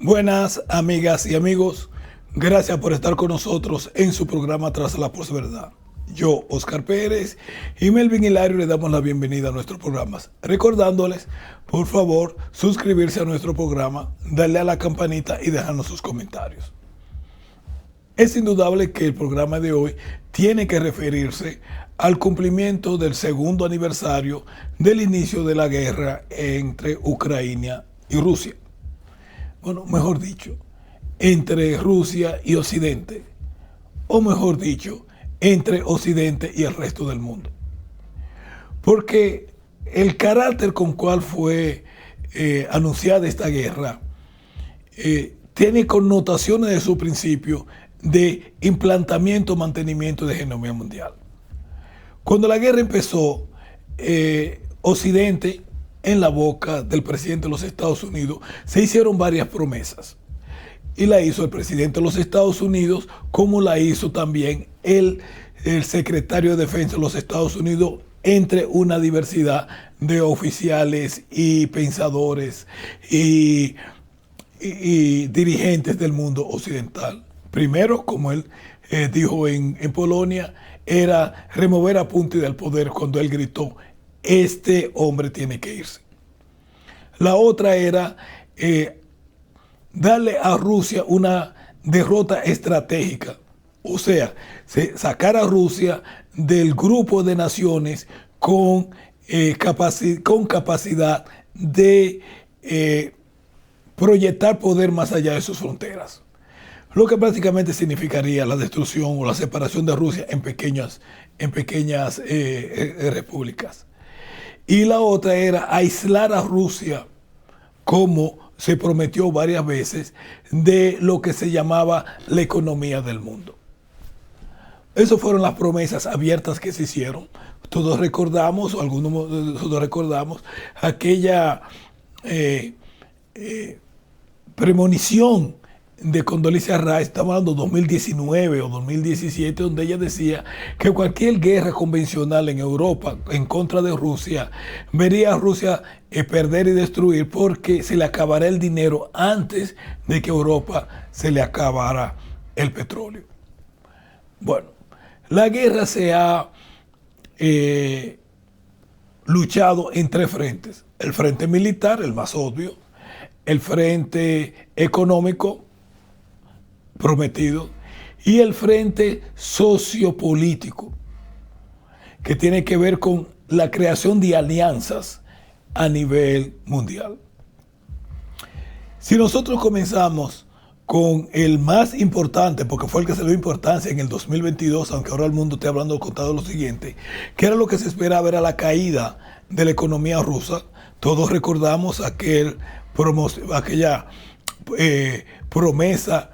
Buenas amigas y amigos, gracias por estar con nosotros en su programa Tras la Posverdad. Yo, Oscar Pérez y Melvin Hilario le damos la bienvenida a nuestros programas, recordándoles, por favor, suscribirse a nuestro programa, darle a la campanita y dejarnos sus comentarios. Es indudable que el programa de hoy tiene que referirse al cumplimiento del segundo aniversario del inicio de la guerra entre Ucrania y Rusia. Bueno, mejor dicho, entre Rusia y Occidente, o mejor dicho, entre Occidente y el resto del mundo. Porque el carácter con cual fue anunciada esta guerra tiene connotaciones de su principio de implantamiento, mantenimiento de hegemonía mundial. Cuando la guerra empezó, Occidente, en la boca del presidente de los Estados Unidos, se hicieron varias promesas. Y la hizo el presidente de los Estados Unidos, como la hizo también el secretario de Defensa de los Estados Unidos, entre una diversidad de oficiales y pensadores y dirigentes del mundo occidental. Primero, como él dijo en Polonia, era remover a Putin del poder cuando él gritó: este hombre tiene que irse. La otra era darle a Rusia una derrota estratégica, o sea, sacar a Rusia del grupo de naciones con capacidad de proyectar poder más allá de sus fronteras. Lo que prácticamente significaría la destrucción o la separación de Rusia en pequeñas repúblicas. Y la otra era aislar a Rusia, como se prometió varias veces, de lo que se llamaba la economía del mundo. Esas fueron las promesas abiertas que se hicieron. Todos recordamos, o algunos de nosotros recordamos, aquella premonición de Condoleezza Rice, estamos hablando de 2019 o 2017, donde ella decía que cualquier guerra convencional en Europa en contra de Rusia vería a Rusia perder y destruir, porque se le acabará el dinero antes de que a Europa se le acabara el petróleo. Bueno, la guerra se ha luchado en tres frentes: el frente militar, el más obvio; el frente económico prometido, y el frente sociopolítico, que tiene que ver con la creación de alianzas a nivel mundial. Si nosotros comenzamos con el más importante, porque fue el que se le dio importancia en el 2022, aunque ahora el mundo esté hablando contado lo siguiente, que era lo que se esperaba, era la caída de la economía rusa. Todos recordamos aquella promesa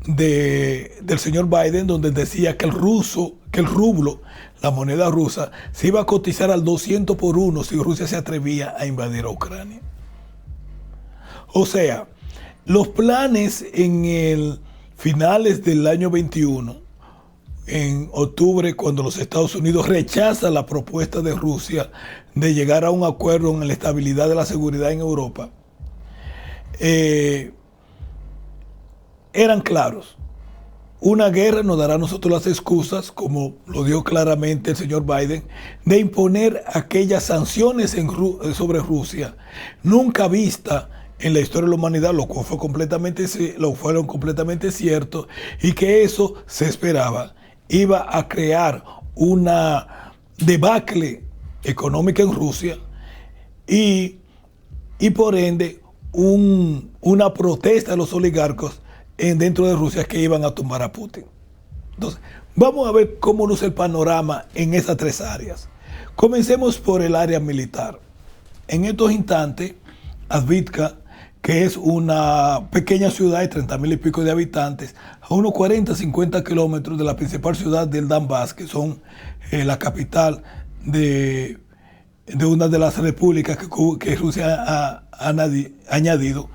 del señor Biden, donde decía que el rublo, la moneda rusa, se iba a cotizar al 200 por 1 si Rusia se atrevía a invadir a Ucrania. O sea, los planes en finales del año 21, en octubre, cuando los Estados Unidos rechazan la propuesta de Rusia de llegar a un acuerdo en la estabilidad de la seguridad en Europa, eran claros. Una guerra nos dará a nosotros las excusas, como lo dio claramente el señor Biden, de imponer aquellas sanciones sobre Rusia nunca vistas en la historia de la humanidad, lo cual fueron completamente cierto, y que eso se esperaba iba a crear una debacle económica en Rusia y por ende una protesta de los oligarcas dentro de Rusia, que iban a tumbar a Putin. Entonces, vamos a ver cómo luce el panorama en esas tres áreas. Comencemos por el área militar. En estos instantes, Avdiivka, que es una pequeña ciudad de 30,000 y pico de habitantes, a unos 40-50 kilómetros de la principal ciudad del Donbass, que son la capital de una de las repúblicas que Rusia ha añadido,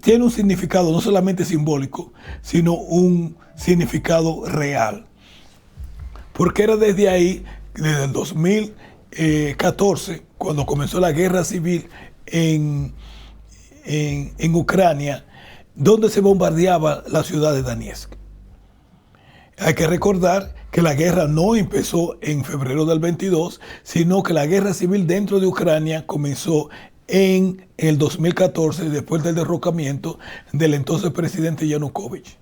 tiene un significado no solamente simbólico, sino un significado real. Porque era desde ahí, desde el 2014, cuando comenzó la guerra civil en Ucrania, donde se bombardeaba la ciudad de Donetsk. Hay que recordar que la guerra no empezó en febrero del 22, sino que la guerra civil dentro de Ucrania comenzó en el 2014, después del derrocamiento del entonces presidente Yanukovych.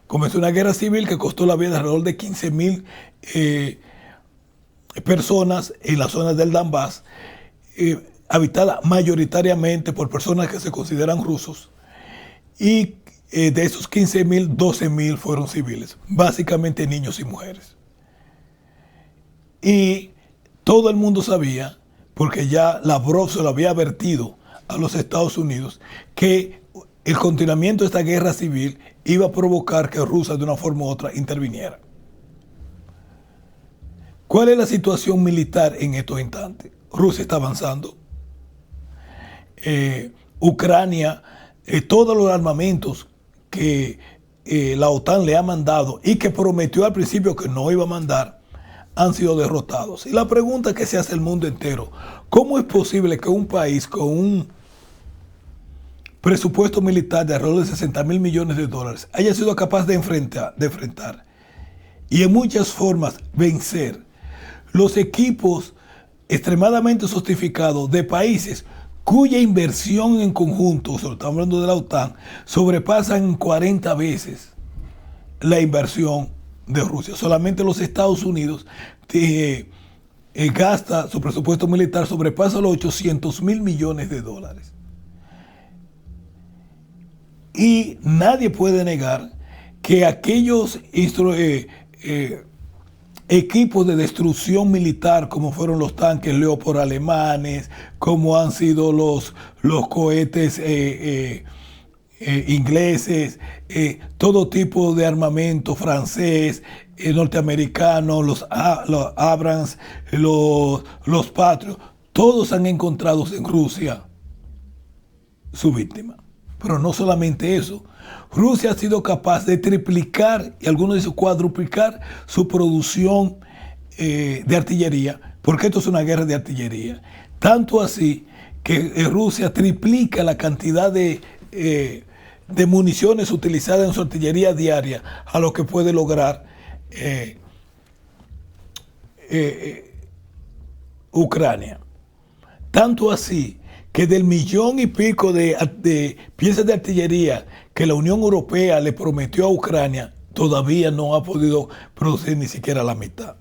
Comenzó una guerra civil que costó la vida de alrededor de 15,000 personas en las zonas del Donbass, habitada mayoritariamente por personas que se consideran rusos, y de esos 15,000, 12,000 fueron civiles, básicamente niños y mujeres. Y todo el mundo sabía, porque ya Lavrov se lo había advertido a los Estados Unidos, que el continuamiento de esta guerra civil iba a provocar que Rusia de una forma u otra interviniera. ¿Cuál es la situación militar en estos instantes? Rusia está avanzando. Ucrania, todos los armamentos que la OTAN le ha mandado y que prometió al principio que no iba a mandar, han sido derrotados. Y la pregunta que se hace el mundo entero: ¿cómo es posible que un país con un presupuesto militar de alrededor de 60,000 millones de dólares haya sido capaz de enfrentar y en muchas formas vencer los equipos extremadamente sofisticados de países cuya inversión en conjunto, estamos hablando de la OTAN, sobrepasan 40 veces la inversión de Rusia? Solamente los Estados Unidos gasta, su presupuesto militar sobrepasa los 800,000 millones de dólares. Y nadie puede negar que aquellos equipos de destrucción militar, como fueron los tanques Leopard alemanes, como han sido los cohetes ingleses, todo tipo de armamento francés, norteamericano, los Abrams, los Patriot, todos han encontrado en Rusia su víctima. Pero no solamente eso, Rusia ha sido capaz de triplicar y algunos dicen cuadruplicar su producción de artillería, porque esto es una guerra de artillería. Tanto así que Rusia triplica la cantidad de municiones utilizadas en su artillería diaria a lo que puede lograr Ucrania. Tanto así que del 1,000,000 de piezas de artillería que la Unión Europea le prometió a Ucrania, todavía no ha podido producir ni siquiera la mitad.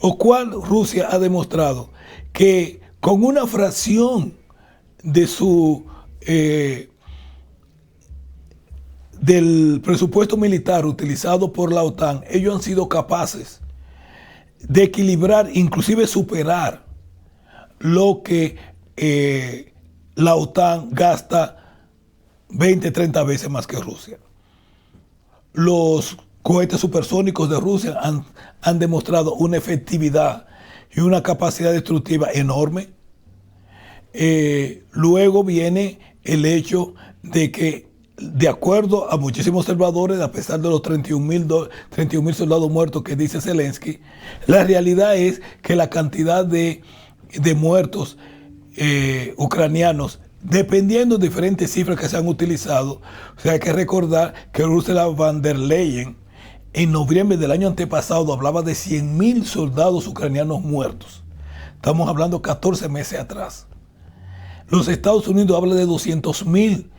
Lo cual Rusia ha demostrado que con una fracción de del presupuesto militar utilizado por la OTAN, ellos han sido capaces de equilibrar, inclusive superar lo que la OTAN gasta 20, 30 veces más que Rusia. Los cohetes supersónicos de Rusia han demostrado una efectividad y una capacidad destructiva enorme. Luego viene el hecho de que, de acuerdo a muchísimos observadores, a pesar de los 31,000 soldados muertos que dice Zelensky, la realidad es que la cantidad de muertos ucranianos, dependiendo de diferentes cifras que se han utilizado, o sea, hay que recordar que Ursula von der Leyen en noviembre del año antepasado hablaba de 100,000 soldados ucranianos muertos. Estamos hablando 14 meses atrás. Los Estados Unidos hablan de 200,000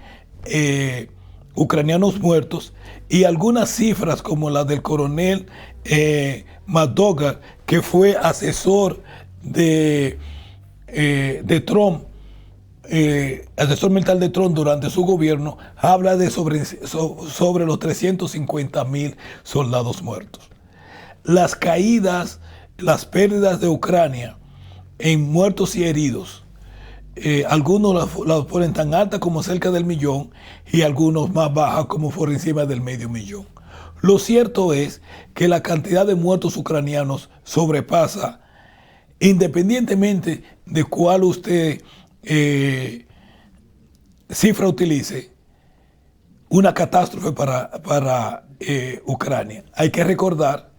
ucranianos muertos, y algunas cifras como la del coronel McDougall, que fue asesor de Trump, asesor militar de Trump durante su gobierno, habla de sobre los 350,000 soldados muertos. Las caídas, las pérdidas de Ucrania en muertos y heridos, algunos las ponen tan altas como cerca del 1,000,000 y algunos más bajas como por encima del 500,000. Lo cierto es que la cantidad de muertos ucranianos sobrepasa, independientemente de cuál usted cifra utilice, una catástrofe para Ucrania. Hay que recordar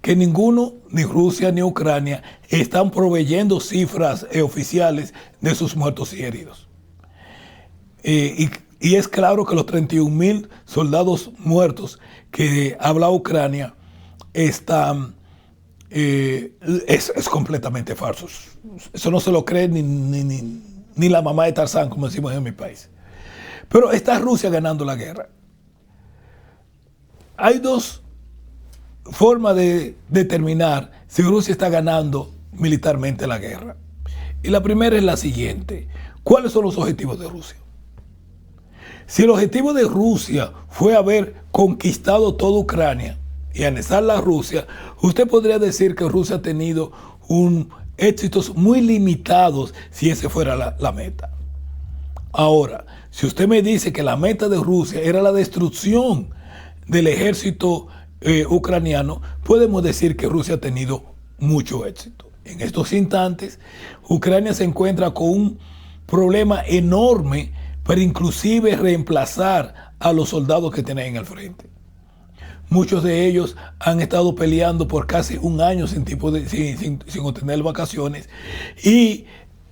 que ninguno, ni Rusia ni Ucrania, están proveyendo cifras oficiales de sus muertos y heridos. Y Y es claro que los 31.000 soldados muertos que habla Ucrania están, es completamente falso. Eso no se lo cree ni la mamá de Tarzán, como decimos en mi país. Pero está Rusia ganando la guerra. Hay dos formas de determinar si Rusia está ganando militarmente la guerra. Y la primera es la siguiente. ¿Cuáles son los objetivos de Rusia? Si el objetivo de Rusia fue haber conquistado toda Ucrania y anexarla a Rusia, usted podría decir que Rusia ha tenido éxitos muy limitados si esa fuera la meta. Ahora, si usted me dice que la meta de Rusia era la destrucción del ejército ucraniano, podemos decir que Rusia ha tenido mucho éxito. En estos instantes, Ucrania se encuentra con un problema enorme para inclusive reemplazar a los soldados que tienen en el frente. Muchos de ellos han estado peleando por casi un año sin obtener vacaciones, y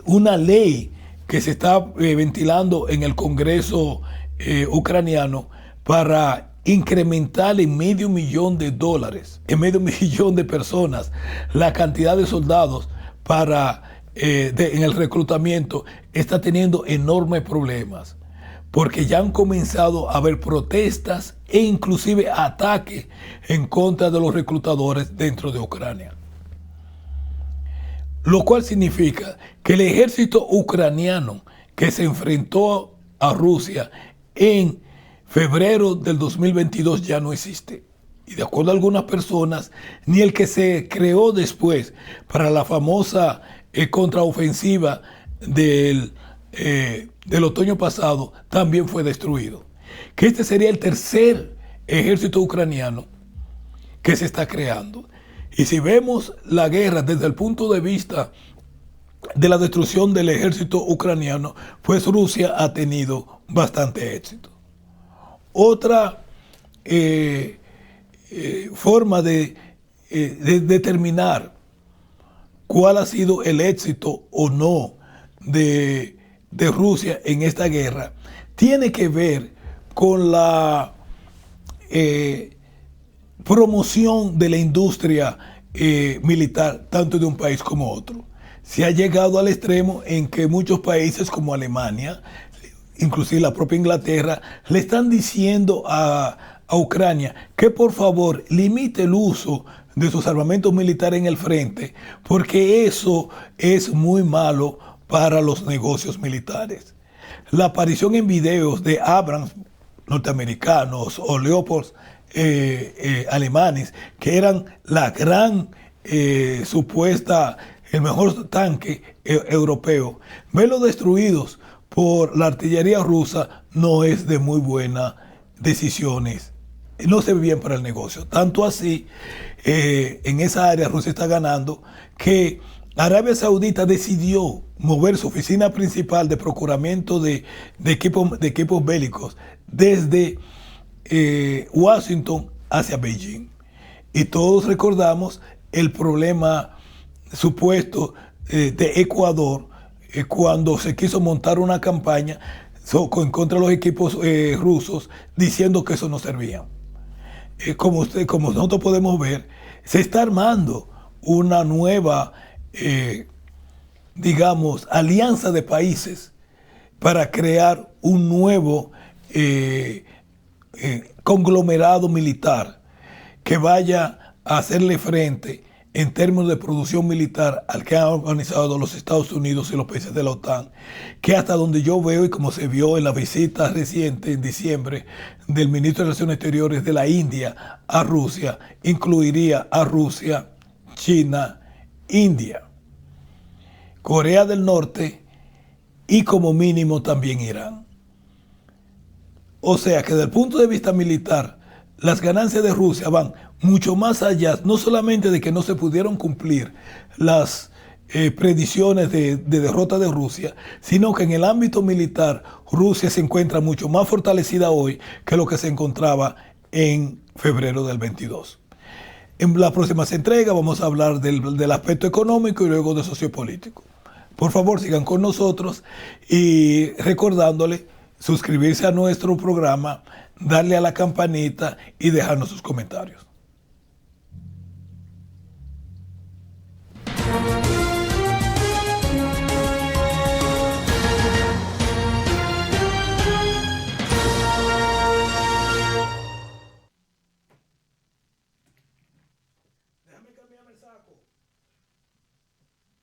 una ley que se está ventilando en el Congreso ucraniano para incrementar en $500,000, en $500,000 de personas, la cantidad de soldados en el reclutamiento, está teniendo enormes problemas, porque ya han comenzado a haber protestas e inclusive ataques en contra de los reclutadores dentro de Ucrania. Lo cual significa que el ejército ucraniano que se enfrentó a Rusia en febrero del 2022 ya no existe. Y de acuerdo a algunas personas, ni el que se creó después para la famosa contraofensiva del otoño pasado también fue destruido. Que este sería el tercer ejército ucraniano que se está creando. Y si vemos la guerra desde el punto de vista de la destrucción del ejército ucraniano, pues Rusia ha tenido bastante éxito. Otra forma de determinar cuál ha sido el éxito o no de Rusia en esta guerra tiene que ver con la promoción de la industria militar, tanto de un país como otro. Se ha llegado al extremo en que muchos países como Alemania, inclusive la propia Inglaterra, le están diciendo a Ucrania que por favor limite el uso de sus armamentos militares en el frente, porque eso es muy malo para los negocios militares. La aparición en videos de Abrams norteamericanos o Leopards alemanes, que eran la gran el mejor tanque europeo, verlos destruidos por la artillería rusa no es de muy buenas decisiones. No se ve bien para el negocio. Tanto así, en esa área Rusia está ganando, que Arabia Saudita decidió mover su oficina principal de procuramiento de equipos bélicos desde Washington hacia Beijing. Y todos recordamos el problema supuesto de Ecuador cuando se quiso montar una campaña en contra de los equipos rusos, diciendo que eso no servía. Como nosotros podemos ver, se está armando una nueva alianza de países para crear un nuevo conglomerado militar que vaya a hacerle frente en términos de producción militar al que han organizado los Estados Unidos y los países de la OTAN, que hasta donde yo veo y como se vio en la visita reciente en diciembre del ministro de Relaciones Exteriores de la India a Rusia, incluiría a Rusia, China, India, Corea del Norte y como mínimo también Irán. O sea que desde el punto de vista militar, las ganancias de Rusia van mucho más allá, no solamente de que no se pudieron cumplir las predicciones de derrota de Rusia, sino que en el ámbito militar Rusia se encuentra mucho más fortalecida hoy que lo que se encontraba en febrero del 22. En las próximas entregas vamos a hablar del aspecto económico y luego de sociopolítico. Por favor, sigan con nosotros y recordándole suscribirse a nuestro programa, darle a la campanita y dejarnos sus comentarios.